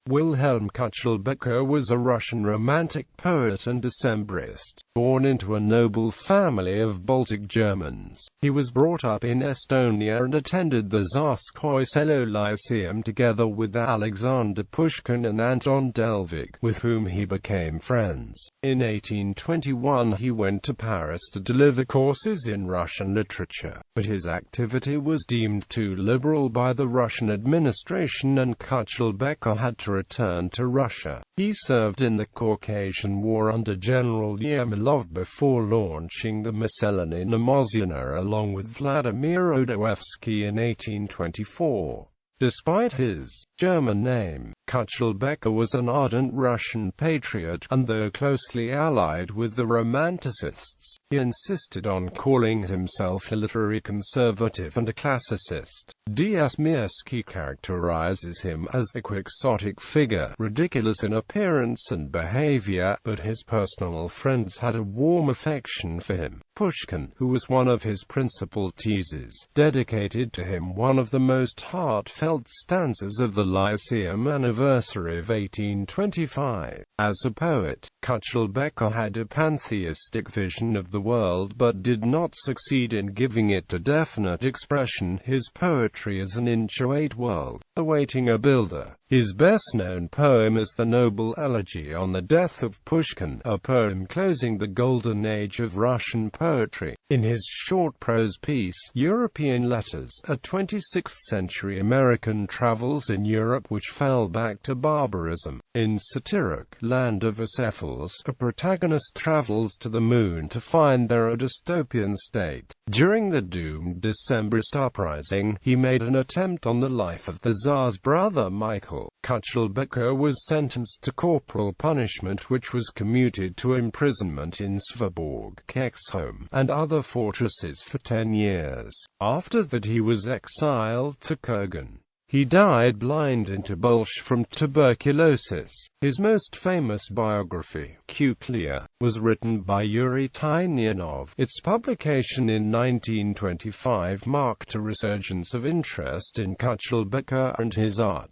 Wilhelm Küchelbecker was a Russian Romantic poet and Decembrist, born into a noble family of Baltic Germans. He was brought up in Estonia and attended the Tsarskoye Selo Lyceum together with Alexander Pushkin and Anton Delvig, with whom he became friends. In 1821 he went to Paris to deliver courses in Russian literature, but his activity was deemed too liberal by the Russian administration and Küchelbecker had to return to Russia. He served in the Caucasian War under General Yermolov before launching the miscellany Mnemozina along with Vladimir Odoevsky in 1824. Despite his German name, Küchelbecker was an ardent Russian patriot, and though closely allied with the Romanticists, he insisted on calling himself a literary conservative and a classicist. Dostoevsky characterizes him as a quixotic figure, ridiculous in appearance and behavior, but his personal friends had a warm affection for him. Pushkin, who was one of his principal teasers, dedicated to him one of the most heartfelt stanzas of the Lyceum anniversary of 1825. As a poet, Küchelbecker had a pantheistic vision of the world but did not succeed in giving it a definite expression. His poetry is an inchoate world, awaiting a builder. His best-known poem is the noble elegy on the death of Pushkin, a poem closing the golden age of Russian poetry. In his short prose piece, European Letters, a 26th-century American travels in Europe which fell back to barbarism. In satiric Land of Acephals, a protagonist travels to the moon to find there a dystopian state. During the doomed Decembrist uprising, he made an attempt on the life of the Tsar's brother Michael. Küchelbecker was sentenced to corporal punishment which was commuted to imprisonment in Sveaborg, Kexholm, and other fortresses for 10 years. After that he was exiled to Kurgan. He died blind in Tobolsk from tuberculosis. His most famous biography, Küchler, was written by Yuri Tynyanov. Its publication in 1925 marked a resurgence of interest in Küchelbecker and his art.